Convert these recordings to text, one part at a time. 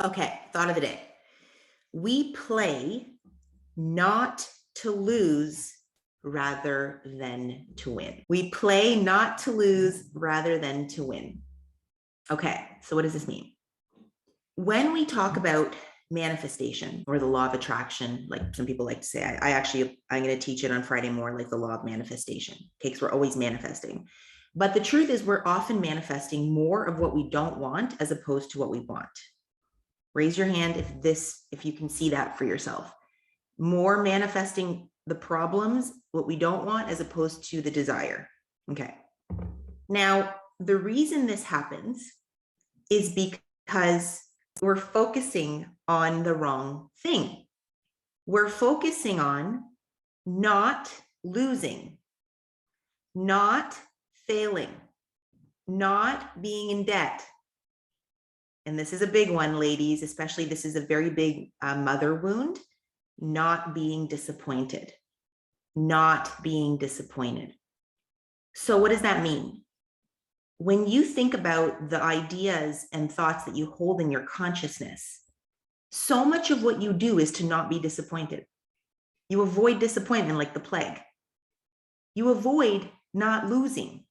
Okay, thought of the day. We play not to lose rather than to win. We play not to lose rather than to win. Okay, so what does this mean? When we talk about manifestation or the law of attraction, like some people like to say, I'm going to teach it on Friday more, like the law of manifestation. Okay, because we're always manifesting. But the truth is, we're often manifesting more of what we don't want as opposed to what we want. Raise your hand if you can see that for yourself. More manifesting the problems, what we don't want, as opposed to the desire. Okay. Now, the reason this happens is because we're focusing on the wrong thing. We're focusing on not losing, not failing, not being in debt. And this is a big one, ladies, especially this is a very big mother wound, not being disappointed, not being disappointed. So what does that mean? When you think about the ideas and thoughts that you hold in your consciousness, so much of what you do is to not be disappointed. You avoid disappointment like the plague. You avoid not losing,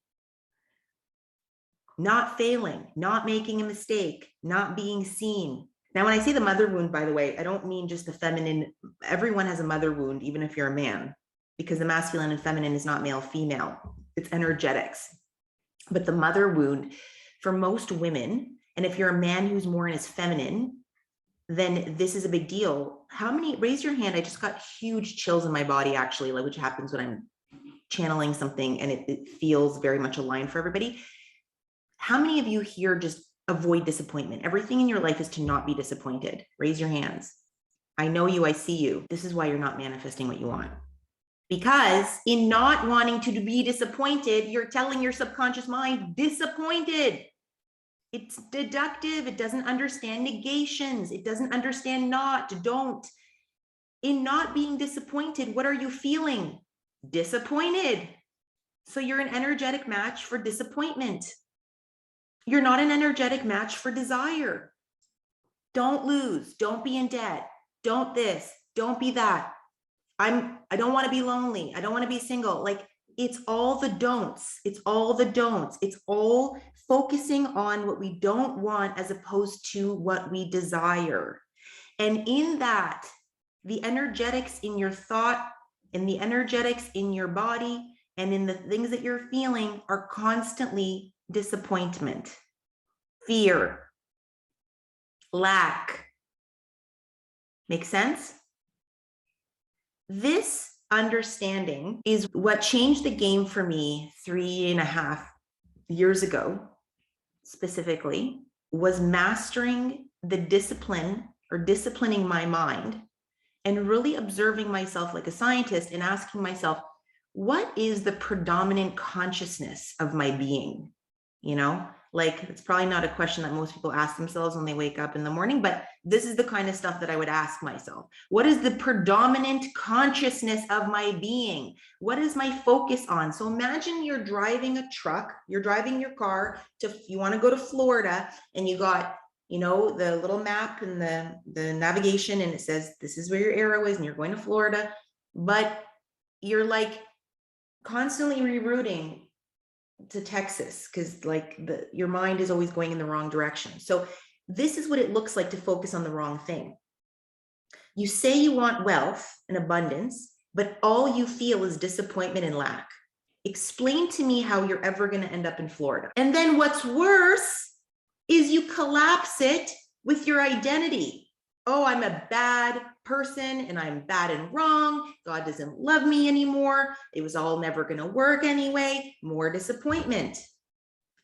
not failing, not making a mistake, not being seen. Now, when I say the mother wound, by the way, I don't mean just the feminine. Everyone has a mother wound, even if you're a man, because the masculine and feminine is not male, female. It's energetics. But the mother wound for most women, and if you're a man who's more in his feminine, then this is a big deal. How many, raise your hand. I just got huge chills in my body, actually, which happens when I'm channeling something and it feels very much aligned for everybody. How many of you here just avoid disappointment? Everything in your life is to not be disappointed. Raise your hands. I know you, I see you. This is why you're not manifesting what you want. Because in not wanting to be disappointed, you're telling your subconscious mind, disappointed. It's deductive. It doesn't understand negations. It doesn't understand not, don't. In not being disappointed, what are you feeling? Disappointed. So you're an energetic match for disappointment. You're not an energetic match for desire. Don't lose. Don't be in debt. Don't this. Don't be that. I don't want to be lonely. I don't want to be single. Like, it's all the don'ts. It's all the don'ts. It's all focusing on what we don't want as opposed to what we desire. And in that, the energetics in your thought and the energetics in your body and in the things that you're feeling are constantly disappointment, fear, lack. Make sense? This understanding is what changed the game for me 3.5 years ago, specifically, was mastering the discipline or disciplining my mind and really observing myself like a scientist and asking myself, what is the predominant consciousness of my being? You know, like, it's probably not a question that most people ask themselves when they wake up in the morning, but this is the kind of stuff that I would ask myself. What is the predominant consciousness of my being? What is my focus on? So imagine you're driving a truck, you're driving your car you want to go to Florida, and you got, the little map and the navigation, and it says, this is where your arrow is, and you're going to Florida, but you're like constantly rerouting to Texas because your mind is always going in the wrong direction. So this is what it looks like to focus on the wrong thing. You say you want wealth and abundance, but all you feel is disappointment and lack. Explain to me how you're ever going to end up in Florida. And then what's worse is you collapse it with your identity. Oh, I'm a bad person and I'm bad and wrong. God doesn't love me anymore. It was all never going to work anyway. More disappointment.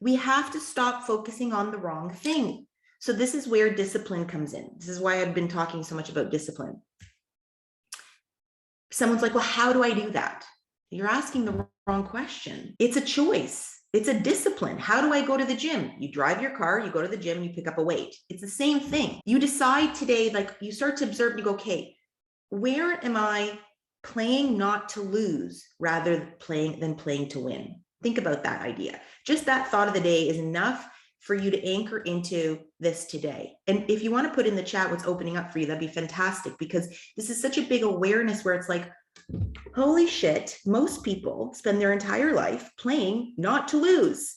We have to stop focusing on the wrong thing. So this is where discipline comes in. This is why I've been talking so much about discipline. Someone's like, well, how do I do that? You're asking the wrong question. It's a choice. It's a discipline. How do I go to the gym? You drive your car, you go to the gym, you pick up a weight. It's the same thing. You decide today, you start to observe and you go, okay, where am I playing not to lose rather than playing to win? Think about that idea. Just that thought of the day is enough for you to anchor into this today. And if you want to put in the chat what's opening up for you, that'd be fantastic, because this is such a big awareness where it's like, holy shit, most people spend their entire life playing not to lose.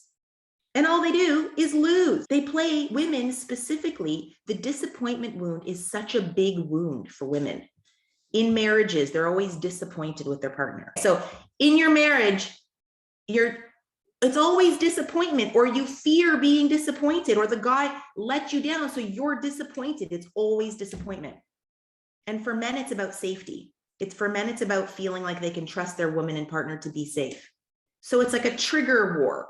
And all they do is lose. They play, women specifically, the disappointment wound is such a big wound for women. In marriages, they're always disappointed with their partner. So in your marriage, it's always disappointment, or you fear being disappointed, or the guy let you down, so you're disappointed. It's always disappointment. And for men, it's about safety. For men, it's about feeling like they can trust their woman and partner to be safe. So it's like a trigger war.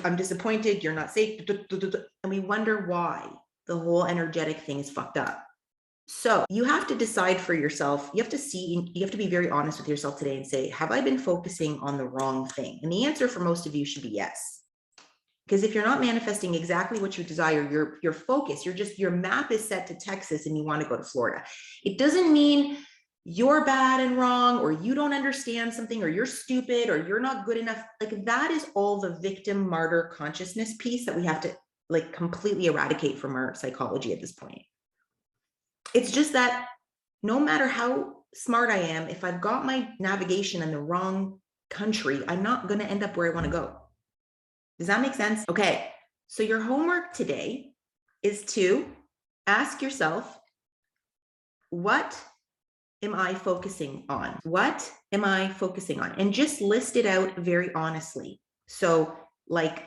I'm disappointed, you're not safe. And we wonder why the whole energetic thing is fucked up. So you have to decide for yourself. You have to be very honest with yourself today and say, have I been focusing on the wrong thing? And the answer for most of you should be yes. Because if you're not manifesting exactly what you desire, your focus, your map is set to Texas and you want to go to Florida. It doesn't mean you're bad and wrong, or you don't understand something, or you're stupid, or you're not good enough. Like, that is all the victim martyr consciousness piece that we have to like completely eradicate from our psychology at this point. It's just that no matter how smart I am, if I've got my navigation in the wrong country, I'm not going to end up where I want to go. Does that make sense? Okay. So your homework today is to ask yourself, what am I focusing on? What am I focusing on? And just list it out very honestly. So like,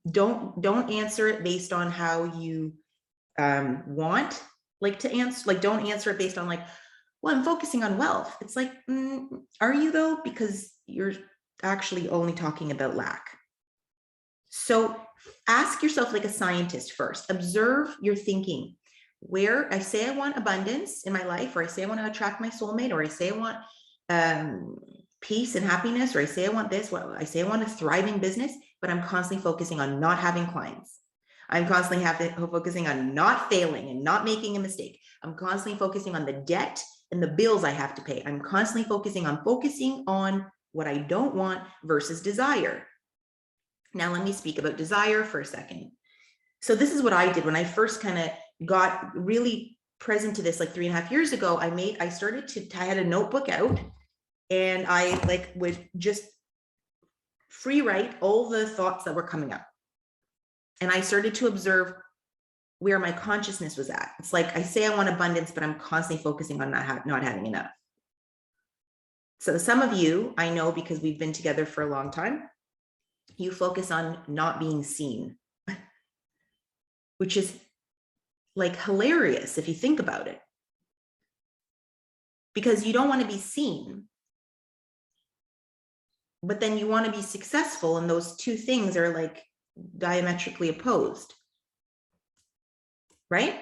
don't answer it based on how you want like to answer. Like, don't answer it based on like, well, I'm focusing on wealth. It's like, are you though? Because you're actually only talking about lack. So ask yourself like a scientist first. Observe your thinking. Where I say I want abundance in my life, or I say I want to attract my soulmate, or I say I want peace and happiness, or I say I want this, I say I want a thriving business, but I'm constantly focusing on not having clients. I'm constantly focusing on not failing and not making a mistake. I'm constantly focusing on the debt and the bills I have to pay. I'm constantly focusing on what I don't want versus desire. Now let me speak about desire for a second. So this is what I did when I first kind of got really present to this like 3.5 years ago. I had a notebook out, and I like would just free write all the thoughts that were coming up. And I started to observe where my consciousness was at. It's like, I say I want abundance, but I'm constantly focusing on not having enough. So some of you, I know because we've been together for a long time, you focus on not being seen, which is like hilarious if you think about it, because you don't want to be seen, but then you want to be successful, and those two things are like diametrically opposed, right?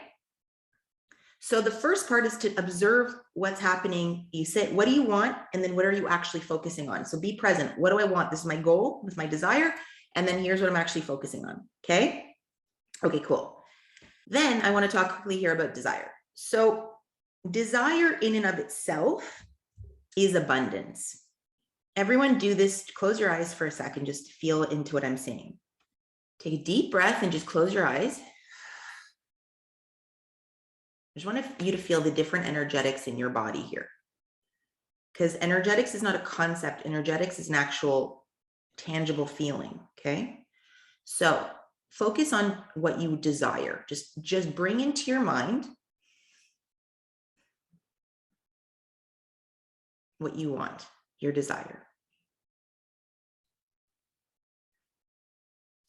So the first part is to observe what's happening. You say, what do you want? And then what are you actually focusing on? So be present. What do I want? This is my goal, this is my desire. And then here's what I'm actually focusing on. Okay. Okay, cool. Then I want to talk quickly here about desire. So desire in and of itself is abundance. Everyone do this. Close your eyes for a second. Just feel into what I'm saying. Take a deep breath and just close your eyes. I just want you to feel the different energetics in your body here. Because energetics is not a concept. Energetics is an actual tangible feeling, okay? So focus on what you desire. Just bring into your mind what you want, your desire.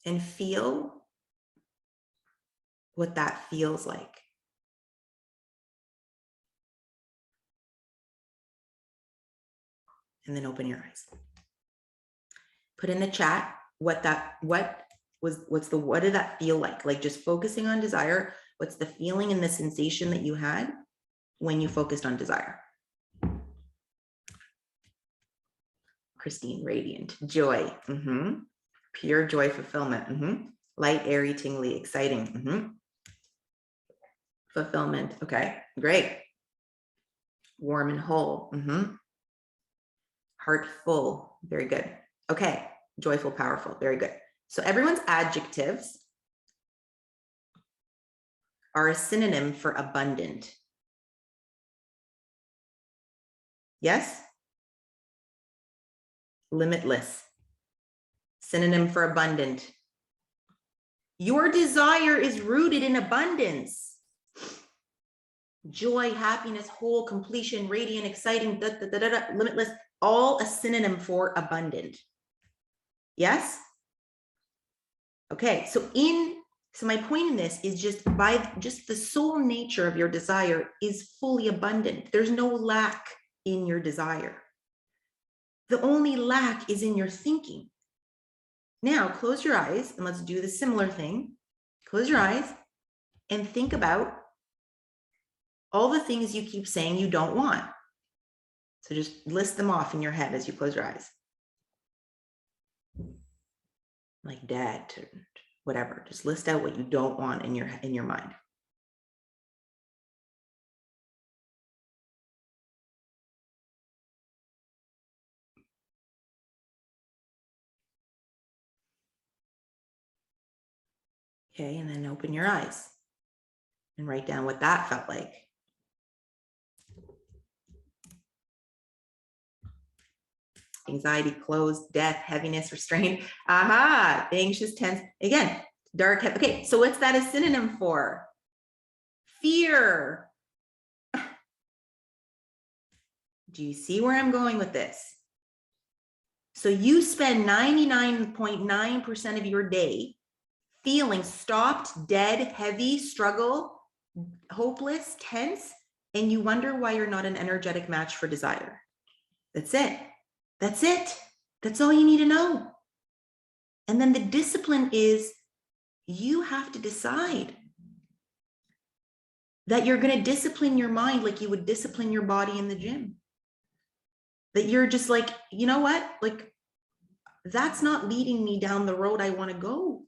And feel what that feels like. And then open your eyes. Put in the chat what did that feel like? Like, just focusing on desire. What's the feeling and the sensation that you had when you focused on desire? Christine, radiant, joy, pure joy, fulfillment, light, airy, tingly, exciting, fulfillment. Okay, great. Warm and whole, heart full, very good. Okay, joyful, powerful, very good. So everyone's adjectives are a synonym for abundant. Yes? Limitless. Synonym for abundant. Your desire is rooted in abundance. Joy, happiness, whole, completion, radiant, exciting, limitless, all a synonym for abundant. Yes? Okay, so my point in this is just the soul nature of your desire is fully abundant. There's no lack in your desire. The only lack is in your thinking. Now, close your eyes and let's do the similar thing. Close your eyes and think about all the things you keep saying you don't want. So just list them off in your head as you close your eyes. Like dad, whatever. Just list out what you don't want in your mind. Okay, and then open your eyes and write down what that felt like. Anxiety, closed, death, heaviness, restraint. Aha, anxious, tense. Again, dark. Okay, so what's that a synonym for? Fear. Do you see where I'm going with this? So you spend 99.9% of your day feeling stopped, dead, heavy, struggle, hopeless, tense, and you wonder why you're not an energetic match for desire. That's it. That's it. That's all you need to know. And then the discipline is you have to decide that you're going to discipline your mind like you would discipline your body in the gym. That you're just like, you know what? Like, that's not leading me down the road I want to go.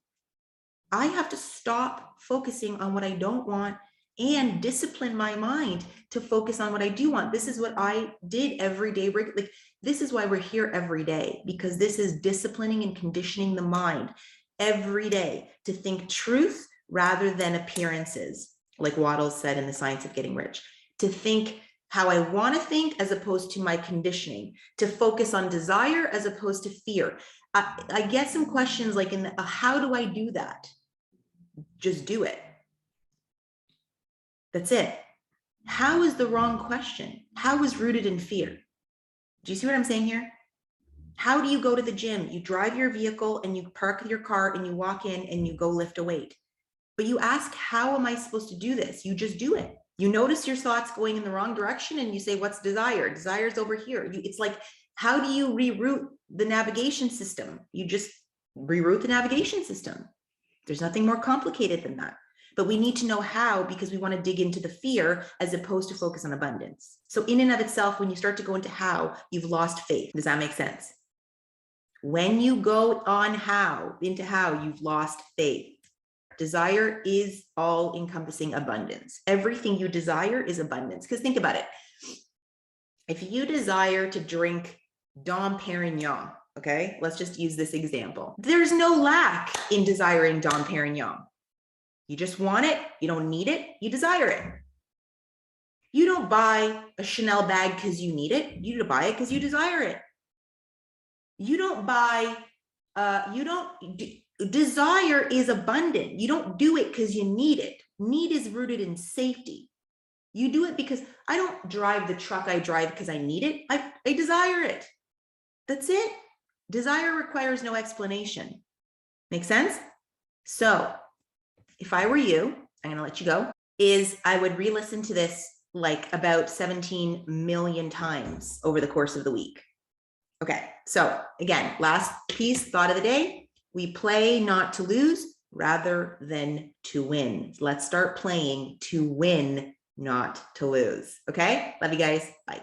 I have to stop focusing on what I don't want and discipline my mind to focus on what I do want. This is what I did every day. Like, this is why we're here every day, because this is disciplining and conditioning the mind every day to think truth rather than appearances, like Waddell said in The Science of Getting Rich, to think how I want to think as opposed to my conditioning, to focus on desire as opposed to fear. I get some questions like, how do I do that? Just do it. That's it. How is the wrong question? How is rooted in fear? Do you see what I'm saying here? How do you go to the gym? You drive your vehicle and you park your car and you walk in and you go lift a weight. But you ask, how am I supposed to do this? You just do it. You notice your thoughts going in the wrong direction and you say, what's desire? Desire's over here. It's like, how do you reroute the navigation system? You just reroute the navigation system. There's nothing more complicated than that. But we need to know how, because we want to dig into the fear as opposed to focus on abundance. So in and of itself, when you start to go into how, you've lost faith. Does that make sense? When you go on into how, you've lost faith. Desire is all encompassing abundance. Everything you desire is abundance. Because think about it. If you desire to drink Dom Perignon, okay, let's just use this example. There's no lack in desiring Dom Perignon. You just want it. You don't need it. You desire it. You don't buy a Chanel bag because you need it. You buy it because you desire it. You don't buy, desire is abundant. You don't do it because you need it. Need is rooted in safety. You do it because I don't drive the truck I drive because I need it. I desire it. That's it. Desire requires no explanation. Make sense? So if I were you, I'm going to let you go, I would re-listen to this like about 17 million times over the course of the week. Okay. So again, last piece, thought of the day. We play not to lose rather than to win. Let's start playing to win, not to lose. Okay. Love you guys. Bye.